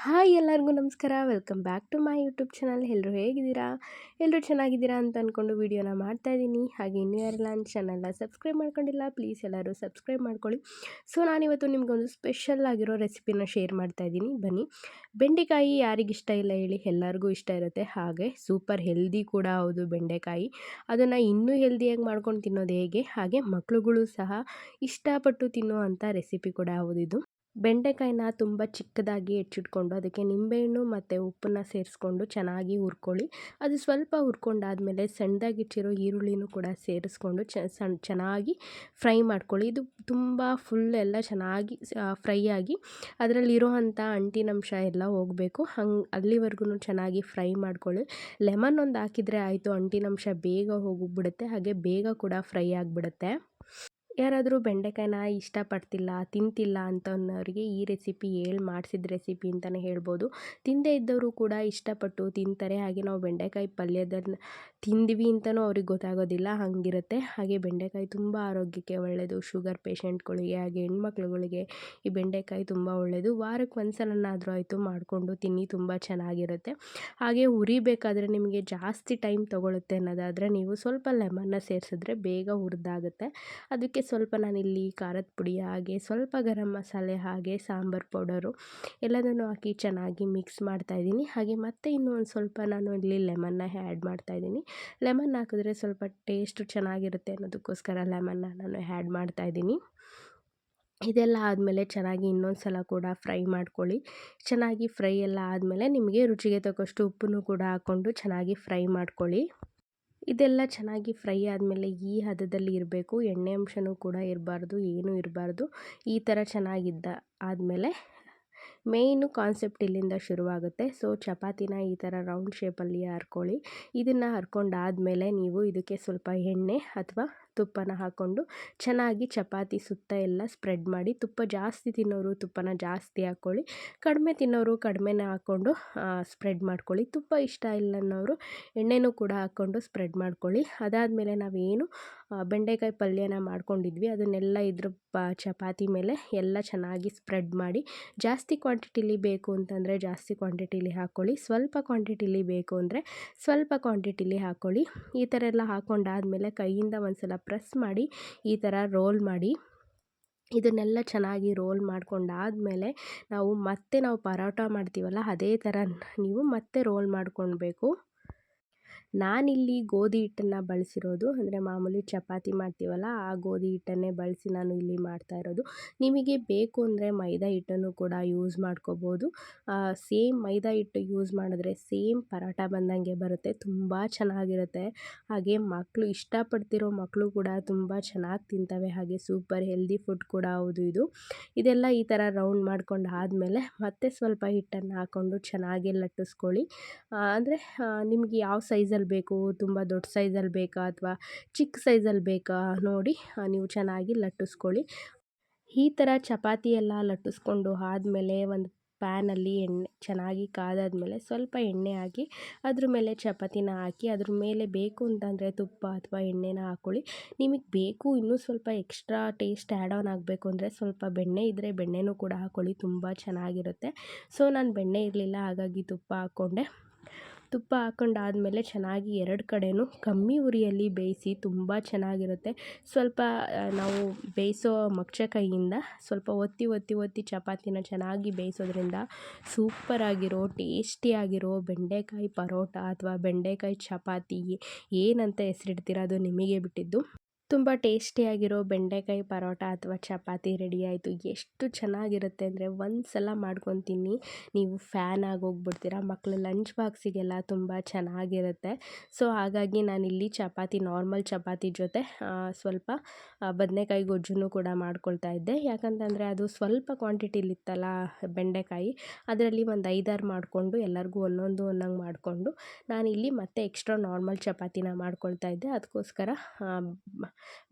Hi ಎಲ್ಲರಿಗೂ ನಮಸ್ಕಾರ. Welcome back to my YouTube channel. ಎಲ್ಲರೂ ಹೇಗಿದ್ದೀರಾ? ಎಲ್ಲರೂ ಚೆನ್ನಾಗಿದ್ದೀರಾ ಅಂತ ಅಂದ್ಕೊಂಡು ವಿಡಿಯೋನ ಮಾಡ್ತಾಯಿದ್ದೀನಿ. ಹಾಗೆ ಇನ್ನೂ ಯಾರೆಲ್ಲ ನನ್ನ ಚಾನಲ್ನ ಸಬ್ಸ್ಕ್ರೈಬ್ ಮಾಡ್ಕೊಂಡಿಲ್ಲ, ಪ್ಲೀಸ್ ಎಲ್ಲರೂ ಸಬ್ಸ್ಕ್ರೈಬ್ ಮಾಡ್ಕೊಳ್ಳಿ. ಸೊ ನಾನಿವತ್ತು ನಿಮಗೊಂದು ಸ್ಪೆಷಲ್ ಆಗಿರೋ ರೆಸಿಪಿನ ಶೇರ್ ಮಾಡ್ತಾಯಿದ್ದೀನಿ. ಬನ್ನಿ. ಬೆಂಡೆಕಾಯಿ ಯಾರಿಗಿಷ್ಟ ಇಲ್ಲ ಹೇಳಿ? ಎಲ್ಲರಿಗೂ ಇಷ್ಟ ಇರುತ್ತೆ. ಹಾಗೆ ಸೂಪರ್ ಹೆಲ್ದಿ ಕೂಡ ಹೌದು ಬೆಂಡೆಕಾಯಿ. ಅದನ್ನು ಇನ್ನೂ ಹೆಲ್ದಿಯಾಗಿ ಮಾಡ್ಕೊಂಡು ತಿನ್ನೋದು ಹೇಗೆ, ಹಾಗೆ ಮಕ್ಳುಗಳು ಸಹ ಇಷ್ಟಪಟ್ಟು ತಿನ್ನುವಂಥ ರೆಸಿಪಿ ಕೂಡ ಹೌದು ಇದು. ಬೆಂಡೆಕಾಯಿನ ತುಂಬ ಚಿಕ್ಕದಾಗಿ ಹೆಚ್ಚಿಟ್ಕೊಂಡು ಅದಕ್ಕೆ ನಿಂಬೆಹಣ್ಣು ಮತ್ತು ಉಪ್ಪನ್ನು ಸೇರಿಸ್ಕೊಂಡು ಚೆನ್ನಾಗಿ ಹುರ್ಕೊಳ್ಳಿ. ಅದು ಸ್ವಲ್ಪ ಹುರ್ಕೊಂಡಾದಮೇಲೆ ಸಣ್ಣದಾಗಿ ಹೆಚ್ಚಿರೋ ಈರುಳ್ಳಿನೂ ಕೂಡ ಸೇರಿಸ್ಕೊಂಡು ಚೆನ್ನಾಗಿ ಫ್ರೈ ಮಾಡ್ಕೊಳ್ಳಿ. ಇದು ತುಂಬ ಫುಲ್ ಎಲ್ಲ ಚೆನ್ನಾಗಿ ಫ್ರೈ ಆಗಿ ಅದರಲ್ಲಿರುವಂಥ ಅಂಟಿನಂಶ ಎಲ್ಲ ಹೋಗಬೇಕು. ಅಲ್ಲಿವರೆಗೂ ಚೆನ್ನಾಗಿ ಫ್ರೈ ಮಾಡ್ಕೊಳ್ಳಿ. ಲೆಮನ್ ಒಂದು ಹಾಕಿದರೆ ಆಯಿತು, ಅಂಟಿನಂಶ ಬೇಗ ಹೋಗಿಬಿಡುತ್ತೆ, ಹಾಗೆ ಬೇಗ ಕೂಡ ಫ್ರೈ ಆಗಿಬಿಡುತ್ತೆ. ಯಾರಾದರೂ ಬೆಂಡೆಕಾಯಿನ ಇಷ್ಟಪಡ್ತಿಲ್ಲ, ತಿಂತಿಲ್ಲ ಅಂತನ್ನೋರಿಗೆ ಈ ರೆಸಿಪಿ ಮಾಡಿಸಿದ ರೆಸಿಪಿ ಅಂತಲೇ ಹೇಳ್ಬೋದು. ತಿಂದೇ ಇದ್ದವರು ಕೂಡ ಇಷ್ಟಪಟ್ಟು ತಿಂತಾರೆ. ಹಾಗೆ ನಾವು ಬೆಂಡೆಕಾಯಿ ಪಲ್ಯದಲ್ಲಿ ತಿಂದ್ವಿ ಅಂತಲೂ ಅವ್ರಿಗೆ ಗೊತ್ತಾಗೋದಿಲ್ಲ, ಹಾಗಿರುತ್ತೆ. ಹಾಗೆ ಬೆಂಡೆಕಾಯಿ ತುಂಬ ಆರೋಗ್ಯಕ್ಕೆ ಒಳ್ಳೆಯದು. ಶುಗರ್ ಪೇಷಂಟ್ಗಳಿಗೆ ಹಾಗೆ ಹೆಣ್ಮಕ್ಳುಗಳಿಗೆ ಈ ಬೆಂಡೆಕಾಯಿ ತುಂಬ ಒಳ್ಳೆಯದು. ವಾರಕ್ಕೆ ಒಂದು ಸಲನಾದರೂ ಆಯಿತು ಮಾಡಿಕೊಂಡು ತಿನ್ನಿ, ತುಂಬ ಚೆನ್ನಾಗಿರುತ್ತೆ. ಹಾಗೆ ಹುರಿಬೇಕಾದ್ರೆ ನಿಮಗೆ ಜಾಸ್ತಿ ಟೈಮ್ ತೊಗೊಳುತ್ತೆ ಅನ್ನೋದಾದರೆ ನೀವು ಸ್ವಲ್ಪ ಲೆಮನ್ನ ಸೇರಿಸಿದ್ರೆ ಬೇಗ ಹುರಿದಾಗುತ್ತೆ. ಅದಕ್ಕೆ ಸ್ವಲ್ಪ ನಾನಿಲ್ಲಿ ಖಾರದ ಪುಡಿ ಹಾಗೆ ಸ್ವಲ್ಪ ಗರಂ ಮಸಾಲೆ ಹಾಗೆ ಸಾಂಬಾರು ಪೌಡರು ಎಲ್ಲದನ್ನು ಹಾಕಿ ಚೆನ್ನಾಗಿ ಮಿಕ್ಸ್ ಮಾಡ್ತಾಯಿದ್ದೀನಿ. ಹಾಗೆ ಮತ್ತೆ ಇನ್ನೂ ಒಂದು ಸ್ವಲ್ಪ ನಾನು ಇಲ್ಲಿ ಲೆಮನ್ನ ಆ್ಯಡ್ ಮಾಡ್ತಾಯಿದ್ದೀನಿ. ಲೆಮನ್ ಹಾಕಿದ್ರೆ ಸ್ವಲ್ಪ ಟೇಸ್ಟು ಚೆನ್ನಾಗಿರುತ್ತೆ ಅನ್ನೋದಕ್ಕೋಸ್ಕರ ಲೆಮನ್ನ ನಾನು ಆ್ಯಡ್ ಮಾಡ್ತಾಯಿದ್ದೀನಿ. ಇದೆಲ್ಲ ಆದಮೇಲೆ ಚೆನ್ನಾಗಿ ಇನ್ನೊಂದು ಸಲ ಕೂಡ ಫ್ರೈ ಮಾಡ್ಕೊಳ್ಳಿ. ಚೆನ್ನಾಗಿ ಫ್ರೈ ಎಲ್ಲ ಆದಮೇಲೆ ನಿಮಗೆ ರುಚಿಗೆ ತಕ್ಕಷ್ಟು ಉಪ್ಪನ್ನು ಕೂಡ ಹಾಕ್ಕೊಂಡು ಚೆನ್ನಾಗಿ ಫ್ರೈ ಮಾಡ್ಕೊಳ್ಳಿ. ಇದೆಲ್ಲ ಚೆನ್ನಾಗಿ ಫ್ರೈ ಆದಮೇಲೆ ಈ ಹದದಲ್ಲಿ ಇರಬೇಕು, ಎಣ್ಣೆ ಅಂಶನೂ ಕೂಡ ಇರಬಾರ್ದು, ಏನೂ ಇರಬಾರ್ದು. ಈ ಥರ ಚೆನ್ನಾಗಿದ್ದ ಆದಮೇಲೆ ಮೇಯ್ನು ಕಾನ್ಸೆಪ್ಟ್ ಇಲ್ಲಿಂದ ಶುರುವಾಗುತ್ತೆ. ಸೊ ಚಪಾತಿನ ಈ ಥರ ರೌಂಡ್ ಶೇಪಲ್ಲಿ ಹರ್ಕೊಳ್ಳಿ. ಇದನ್ನು ಹರ್ಕೊಂಡಾದಮೇಲೆ ನೀವು ಇದಕ್ಕೆ ಸ್ವಲ್ಪ ಎಣ್ಣೆ ಅಥವಾ ತುಪ್ಪನ ಹಾಕ್ಕೊಂಡು ಚೆನ್ನಾಗಿ ಚಪಾತಿ ಸುತ್ತ ಎಲ್ಲ ಸ್ಪ್ರೆಡ್ ಮಾಡಿ. ತುಪ್ಪ ಜಾಸ್ತಿ ತಿನ್ನೋರು ತುಪ್ಪನ ಜಾಸ್ತಿ ಹಾಕ್ಕೊಳ್ಳಿ, ಕಡಿಮೆ ತಿನ್ನೋರು ಕಡಿಮೆನ ಹಾಕ್ಕೊಂಡು ಸ್ಪ್ರೆಡ್ ಮಾಡ್ಕೊಳ್ಳಿ. ತುಪ್ಪ ಇಷ್ಟ ಇಲ್ಲ ಅನ್ನೋರು ಎಣ್ಣೆನೂ ಕೂಡ ಹಾಕ್ಕೊಂಡು ಸ್ಪ್ರೆಡ್ ಮಾಡ್ಕೊಳ್ಳಿ. ಅದಾದಮೇಲೆ ನಾವೇನು ಬೆಂಡೆಕಾಯಿ ಪಲ್ಯನ ಮಾಡ್ಕೊಂಡಿದ್ವಿ ಅದನ್ನೆಲ್ಲ ಇದ್ರ ಚಪಾತಿ ಮೇಲೆ ಎಲ್ಲ ಚೆನ್ನಾಗಿ ಸ್ಪ್ರೆಡ್ ಮಾಡಿ. ಜಾಸ್ತಿ ಕ್ವಾಂಟಿಟಿಲಿ ಬೇಕು ಅಂತಂದರೆ ಜಾಸ್ತಿ ಕ್ವಾಂಟಿಟಿಲಿ ಹಾಕ್ಕೊಳ್ಳಿ, ಸ್ವಲ್ಪ ಕ್ವಾಂಟಿಟಿಲಿ ಬೇಕು ಅಂದರೆ ಸ್ವಲ್ಪ ಕ್ವಾಂಟಿಟಿಲಿ ಹಾಕ್ಕೊಳ್ಳಿ. ಈ ಥರ ಎಲ್ಲ ಹಾಕ್ಕೊಂಡಾದಮೇಲೆ ಕೈಯಿಂದ ಒಂದು ಸಲ ಪ್ರೆಸ್ ಮಾಡಿ ಈ ಥರ ರೋಲ್ ಮಾಡಿ. ಇದನ್ನೆಲ್ಲ ಚೆನ್ನಾಗಿ ರೋಲ್ ಮಾಡ್ಕೊಂಡಾದಮೇಲೆ ನಾವು ಪರೋಟ ಮಾಡ್ತೀವಲ್ಲ ಅದೇ ಥರ ನೀವು ಮತ್ತೆ ರೋಲ್ ಮಾಡ್ಕೊಳ್ಬೇಕು. ನಾನಿಲ್ಲಿ ಗೋಧಿ ಹಿಟ್ಟನ್ನು ಬಳಸಿರೋದು, ಅಂದರೆ ಮಾಮೂಲಿ ಚಪಾತಿ ಮಾಡ್ತೀವಲ್ಲ ಆ ಗೋಧಿ ಹಿಟ್ಟನ್ನೇ ಬಳಸಿ ನಾನು ಇಲ್ಲಿ ಮಾಡ್ತಾ ಇರೋದು. ನಿಮಗೆ ಬೇಕು ಅಂದರೆ ಮೈದಾ ಹಿಟ್ಟನ್ನು ಕೂಡ ಯೂಸ್ ಮಾಡ್ಕೋಬೋದು. ಸೇಮ್ ಮೈದಾ ಹಿಟ್ಟು ಯೂಸ್ ಮಾಡಿದ್ರೆ ಸೇಮ್ ಪರೋಟ ಬಂದಂಗೆ ಬರುತ್ತೆ, ತುಂಬ ಚೆನ್ನಾಗಿರುತ್ತೆ. ಹಾಗೆ ಮಕ್ಕಳು ಇಷ್ಟಪಡ್ತಿರೋ ಮಕ್ಕಳು ಕೂಡ ತುಂಬ ಚೆನ್ನಾಗಿ ತಿಂತವೆ. ಹಾಗೆ ಸೂಪರ್ ಹೆಲ್ದಿ ಫುಡ್ ಕೂಡ ಹೌದು ಇದು. ಇದೆಲ್ಲ ಈ ಥರ ರೌಂಡ್ ಮಾಡ್ಕೊಂಡು ಆದಮೇಲೆ ಮತ್ತೆ ಸ್ವಲ್ಪ ಹಿಟ್ಟನ್ನು ಹಾಕ್ಕೊಂಡು ಚೆನ್ನಾಗಿ ಲಟ್ಟಿಸ್ಕೊಳ್ಳಿ. ಅಂದರೆ ನಿಮಗೆ ಯಾವ ಸೈಜಲ್ಲಿ ಬೇಕು, ತುಂಬ ದೊಡ್ಡ ಸೈಜಲ್ಲಿ ಬೇಕಾ ಅಥವಾ ಚಿಕ್ಕ ಸೈಜಲ್ಲಿ ಬೇಕಾ ನೋಡಿ ನೀವು ಚೆನ್ನಾಗಿ ಲಟ್ಟಿಸ್ಕೊಳ್ಳಿ. ಈ ಥರ ಚಪಾತಿ ಎಲ್ಲ ಲಟ್ಟಿಸ್ಕೊಂಡು ಆದಮೇಲೆ ಒಂದು ಪ್ಯಾನಲ್ಲಿ ಎಣ್ಣೆ ಚೆನ್ನಾಗಿ ಕಾದಾದ್ಮೇಲೆ ಸ್ವಲ್ಪ ಎಣ್ಣೆ ಹಾಕಿ ಅದ್ರ ಮೇಲೆ ಚಪಾತಿನ ಹಾಕಿ ಅದ್ರ ಮೇಲೆ ಬೇಕು ಅಂತಂದರೆ ತುಪ್ಪ ಅಥವಾ ಎಣ್ಣೆನ ಹಾಕ್ಕೊಳ್ಳಿ. ನಿಮಗೆ ಬೇಕು ಇನ್ನೂ ಸ್ವಲ್ಪ ಎಕ್ಸ್ಟ್ರಾ ಟೇಸ್ಟ್ ಆ್ಯಡ್ ಆನ್ ಆಗಬೇಕು ಅಂದರೆ ಸ್ವಲ್ಪ ಬೆಣ್ಣೆ ಇದ್ದರೆ ಬೆಣ್ಣೆನೂ ಕೂಡ ಹಾಕ್ಕೊಳ್ಳಿ, ತುಂಬ ಚೆನ್ನಾಗಿರುತ್ತೆ. ಸೊ ನಾನು ಬೆಣ್ಣೆ ಇರಲಿಲ್ಲ ಹಾಗಾಗಿ ತುಪ್ಪ ಹಾಕ್ಕೊಂಡೆ. ತುಪ್ಪ ಹಾಕ್ಕೊಂಡಾದಮೇಲೆ ಚೆನ್ನಾಗಿ ಎರಡು ಕಡೆನೂ ಕಮ್ಮಿ ಉರಿಯಲ್ಲಿ ಬೇಯಿಸಿ, ತುಂಬ ಚೆನ್ನಾಗಿರುತ್ತೆ. ಸ್ವಲ್ಪ ನಾವು ಬೇಯಿಸೋ ಕೈಯಿಂದ ಸ್ವಲ್ಪ ಒತ್ತಿ ಚಪಾತಿನ ಚೆನ್ನಾಗಿ ಬೇಯಿಸೋದ್ರಿಂದ ಸೂಪರಾಗಿರೋ ಟೇಸ್ಟಿಯಾಗಿರೋ ಬೆಂಡೆಕಾಯಿ ಪರೋಟ ಅಥವಾ ಬೆಂಡೆಕಾಯಿ ಚಪಾತಿ ಏನಂತ ಹೆಸರಿಡ್ತೀರ ಅದು ನಿಮಗೆ ಬಿಟ್ಟಿದ್ದು. ತುಂಬ ಟೇಸ್ಟಿಯಾಗಿರೋ ಬೆಂಡೆಕಾಯಿ ಪರೋಟ ಅಥವಾ ಚಪಾತಿ ರೆಡಿ ಆಯಿತು. ಎಷ್ಟು ಚೆನ್ನಾಗಿರುತ್ತೆ ಅಂದರೆ ಒಂದು ಸಲ ಮಾಡ್ಕೊಂಡು ತಿನ್ನಿ, ನೀವು ಫ್ಯಾನ್ ಆಗೋಗ್ಬಿಡ್ತೀರ. ಮಕ್ಕಳು ಲಂಚ್ ಬಾಕ್ಸಿಗೆಲ್ಲ ತುಂಬ ಚೆನ್ನಾಗಿರುತ್ತೆ. ಸೊ ಹಾಗಾಗಿ ನಾನಿಲ್ಲಿ ಚಪಾತಿ ನಾರ್ಮಲ್ ಚಪಾತಿ ಜೊತೆ ಸ್ವಲ್ಪ ಬದನೆಕಾಯಿ ಗೊಜ್ಜನ್ನು ಕೂಡ ಮಾಡ್ಕೊಳ್ತಾ ಇದ್ದೆ. ಯಾಕಂತಂದರೆ ಅದು ಸ್ವಲ್ಪ ಕ್ವಾಂಟಿಟಿಲಿತ್ತಲ್ಲ ಬೆಂಡೆಕಾಯಿ, ಅದರಲ್ಲಿ ಒಂದು 5-6 ಮಾಡಿಕೊಂಡು ಎಲ್ಲರಿಗೂ ಒಂದೊಂದು ಮಾಡಿಕೊಂಡು ನಾನಿಲ್ಲಿ ಮತ್ತೆ ಎಕ್ಸ್ಟ್ರಾ ನಾರ್ಮಲ್ ಚಪಾತಿನ ಮಾಡ್ಕೊಳ್ತಾ ಇದ್ದೆ. ಅದಕ್ಕೋಸ್ಕರ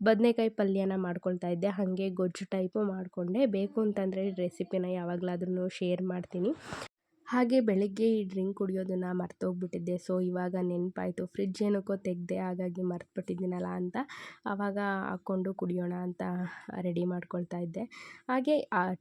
ಬದನೆಕಾಯಿ ಪಲ್ಯನ ಮಾಡ್ಕೊಳ್ತಾ ಇದ್ದೆ. ಹಾಗೆ ಗೊಜ್ಜು ಟೈಪು ಮಾಡಿಕೊಂಡೆ. ಬೇಕು ಅಂತಂದರೆ ರೆಸಿಪಿನ ಯಾವಾಗಲಾದ್ರೂ ಶೇರ್ ಮಾಡ್ತೀನಿ. ಹಾಗೆ ಬೆಳಗ್ಗೆ ಈ ಡ್ರಿಂಕ್ ಕುಡಿಯೋದನ್ನು ಮರ್ತೋಗ್ಬಿಟ್ಟಿದ್ದೆ. ಸೊ ಇವಾಗ ನೆನಪಾಯಿತು, ಫ್ರಿಡ್ಜ್ ಏನಕ್ಕೋ ತೆಗೆದೆ, ಹಾಗಾಗಿ ಮರ್ತುಬಿಟ್ಟಿದ್ದೀನಲ್ಲ ಅಂತ ಆವಾಗ ಹಾಕ್ಕೊಂಡು ಕುಡಿಯೋಣ ಅಂತ ರೆಡಿ ಮಾಡ್ಕೊಳ್ತಾ ಇದ್ದೆ. ಹಾಗೆ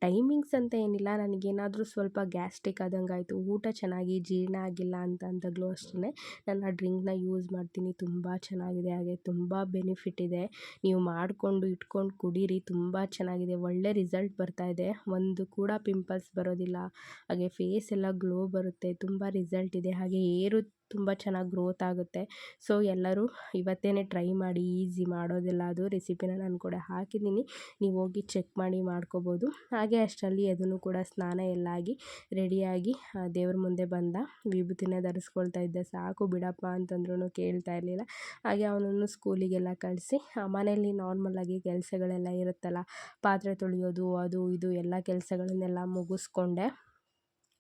ಟೈಮಿಂಗ್ಸ್ ಅಂತ ಏನಿಲ್ಲ, ನನಗೇನಾದರೂ ಸ್ವಲ್ಪ ಗ್ಯಾಸ್ಟ್ರಿಕ್ ಆದಂಗೆ ಆಯಿತು, ಊಟ ಚೆನ್ನಾಗಿ ಜೀರ್ಣ ಆಗಿಲ್ಲ ಅಂದಾಗಲೂ ಅಷ್ಟೇ ನಾನು ಆ ಡ್ರಿಂಕ್ನ ಯೂಸ್ ಮಾಡ್ತೀನಿ. ತುಂಬ ಚೆನ್ನಾಗಿದೆ, ಹಾಗೆ ತುಂಬ ಬೆನಿಫಿಟ್ ಇದೆ. ನೀವು ಮಾಡಿಕೊಂಡು ಇಟ್ಕೊಂಡು ಕುಡೀರಿ, ತುಂಬ ಚೆನ್ನಾಗಿದೆ, ಒಳ್ಳೆ ರಿಸಲ್ಟ್ ಬರ್ತಾಯಿದೆ. ಒಂದು ಕೂಡ ಪಿಂಪಲ್ಸ್ ಬರೋದಿಲ್ಲ, ಹಾಗೆ ಫೇಸ್ ಎಲ್ಲ ಗ್ಲೋ ಬರುತ್ತೆ, ತುಂಬ ರಿಸಲ್ಟ್ ಇದೆ. ಹಾಗೆ ಹೇರು ತುಂಬ ಚೆನ್ನಾಗಿ ಗ್ರೋತ್ ಆಗುತ್ತೆ. ಸೊ ಎಲ್ಲರೂ ಇವತ್ತೇ ಟ್ರೈ ಮಾಡಿ, ಈಸಿ ಮಾಡೋದಿಲ್ಲ ಅದು. ರೆಸಿಪಿನ ನಾನು ಕೂಡ ಹಾಕಿದ್ದೀನಿ, ನೀವು ಹೋಗಿ ಚೆಕ್ ಮಾಡಿ ಮಾಡ್ಕೋಬೋದು. ಹಾಗೆ ಅಷ್ಟರಲ್ಲಿ ಅದನ್ನು ಕೂಡ ಸ್ನಾನ ಎಲ್ಲ ಆಗಿ ರೆಡಿಯಾಗಿ ದೇವ್ರ ಮುಂದೆ ಬಂದ. ವಿಭೂತಿನ ಧರಿಸ್ಕೊಳ್ತಾ ಇದ್ದೆ. ಸಾಕು ಬಿಡಪ್ಪ ಅಂತಂದ್ರೂ ಕೇಳ್ತಾ ಇರಲಿಲ್ಲ. ಹಾಗೆ ಅವನನ್ನು ಸ್ಕೂಲಿಗೆಲ್ಲ ಕಳಿಸಿ ಮನೆಯಲ್ಲಿ ನಾರ್ಮಲಾಗಿ ಕೆಲಸಗಳೆಲ್ಲ ಇರುತ್ತಲ್ಲ, ಪಾತ್ರೆ ತೊಳೆಯೋದು ಅದು ಇದು ಎಲ್ಲ ಕೆಲಸಗಳನ್ನೆಲ್ಲ ಮುಗಿಸ್ಕೊಂಡೆ.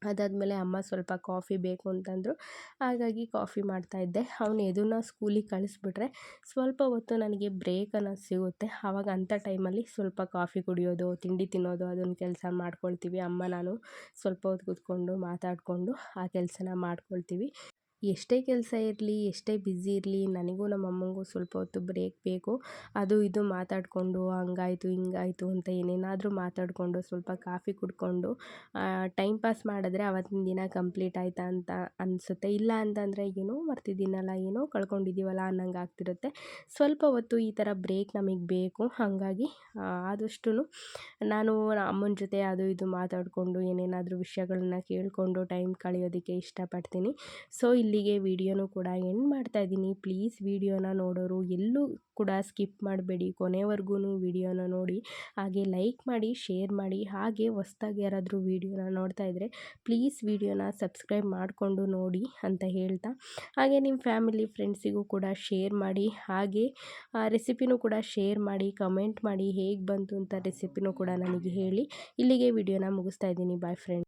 ಅದಾದಮೇಲೆ ಅಮ್ಮ ಸ್ವಲ್ಪ ಕಾಫಿ ಬೇಕು ಅಂತಂದರು, ಹಾಗಾಗಿ ಕಾಫಿ ಮಾಡ್ತಾಯಿದ್ದೆ. ಅವನು ಇದನ್ನು ಸ್ಕೂಲಿಗೆ ಕಳಿಸ್ಬಿಟ್ರೆ ಸ್ವಲ್ಪ ಹೊತ್ತು ನನಗೆ ಬ್ರೇಕ್ ಅನ್ನೋದು ಸಿಗುತ್ತೆ. ಆವಾಗ ಅಂಥ ಟೈಮಲ್ಲಿ ಸ್ವಲ್ಪ ಕಾಫಿ ಕುಡಿಯೋದು, ತಿಂಡಿ ತಿನ್ನೋದು, ಅದೊಂದು ಕೆಲಸ ಮಾಡ್ಕೊಳ್ತೀವಿ. ಅಮ್ಮ ನಾನು ಸ್ವಲ್ಪ ಹೊತ್ತು ಕೂತ್ಕೊಂಡು ಮಾತಾಡಿಕೊಂಡು ಆ ಕೆಲಸನ ಮಾಡ್ಕೊಳ್ತೀವಿ. ಎಷ್ಟೇ ಕೆಲಸ ಇರಲಿ, ಎಷ್ಟೇ ಬ್ಯುಸಿ ಇರಲಿ, ನನಗೂ ನಮ್ಮ ಅಮ್ಮಂಗೂ ಸ್ವಲ್ಪ ಹೊತ್ತು ಬ್ರೇಕ್ ಬೇಕು. ಅದು ಇದು ಮಾತಾಡಿಕೊಂಡು ಹಂಗಾಯಿತು ಹಿಂಗಾಯಿತು ಅಂತ ಏನೇನಾದರೂ ಮಾತಾಡಿಕೊಂಡು ಸ್ವಲ್ಪ ಕಾಫಿ ಕುಡ್ಕೊಂಡು ಟೈಮ್ ಪಾಸ್ ಮಾಡಿದ್ರೆ ಆವತ್ತಿನ ದಿನ ಕಂಪ್ಲೀಟ್ ಆಯಿತಾ ಅಂತ ಅನಿಸುತ್ತೆ. ಇಲ್ಲ ಅಂತಂದರೆ ಏನೋ ಮರ್ತಿದ್ದೀನಲ್ಲ, ಏನೋ ಕಳ್ಕೊಂಡಿದ್ದೀವಲ್ಲ ಅನ್ನಂಗೆ ಆಗ್ತಿರುತ್ತೆ. ಸ್ವಲ್ಪ ಹೊತ್ತು ಈ ಥರ ಬ್ರೇಕ್ ನಮಗೆ ಬೇಕು. ಹಾಗಾಗಿ ಆದಷ್ಟು ನಾನು ಅಮ್ಮನ ಜೊತೆ ಅದು ಇದು ಮಾತಾಡಿಕೊಂಡು ಏನೇನಾದರೂ ವಿಷಯಗಳನ್ನ ಕೇಳಿಕೊಂಡು ಟೈಮ್ ಕಳೆಯೋದಕ್ಕೆ ಇಷ್ಟಪಡ್ತೀನಿ. ಸೊ ಇಲ್ಲಿಗೆ ವಿಡಿಯೋನೂ ಕೂಡ ಎಂಡ್ ಮಾಡ್ತಾಯಿದ್ದೀನಿ. ಪ್ಲೀಸ್ ವಿಡಿಯೋನ ನೋಡೋರು ಎಲ್ಲೂ ಕೂಡ ಸ್ಕಿಪ್ ಮಾಡಬೇಡಿ, ಕೊನೆವರೆಗೂ ವಿಡಿಯೋನ ನೋಡಿ. ಹಾಗೆ ಲೈಕ್ ಮಾಡಿ, ಶೇರ್ ಮಾಡಿ. ಹಾಗೆ ಹೊಸ್ದಾಗಿ ಯಾರಾದರೂ ವಿಡಿಯೋನ ನೋಡ್ತಾ ಇದ್ದರೆ ಪ್ಲೀಸ್ ವಿಡಿಯೋನ ಸಬ್ಸ್ಕ್ರೈಬ್ ಮಾಡಿಕೊಂಡು ನೋಡಿ ಅಂತ ಹೇಳ್ತಾ, ಹಾಗೆ ನಿಮ್ಮ ಫ್ಯಾಮಿಲಿ ಫ್ರೆಂಡ್ಸಿಗೂ ಕೂಡ ಶೇರ್ ಮಾಡಿ. ಹಾಗೆ ರೆಸಿಪಿನೂ ಕೂಡ ಶೇರ್ ಮಾಡಿ, ಕಮೆಂಟ್ ಮಾಡಿ, ಹೇಗೆ ಬಂತು ಅಂತ ರೆಸಿಪಿನೂ ಕೂಡ ನನಗೆ ಹೇಳಿ. ಇಲ್ಲಿಗೆ ವಿಡಿಯೋನ ಮುಗಿಸ್ತಾ ಇದ್ದೀನಿ. Bye friends.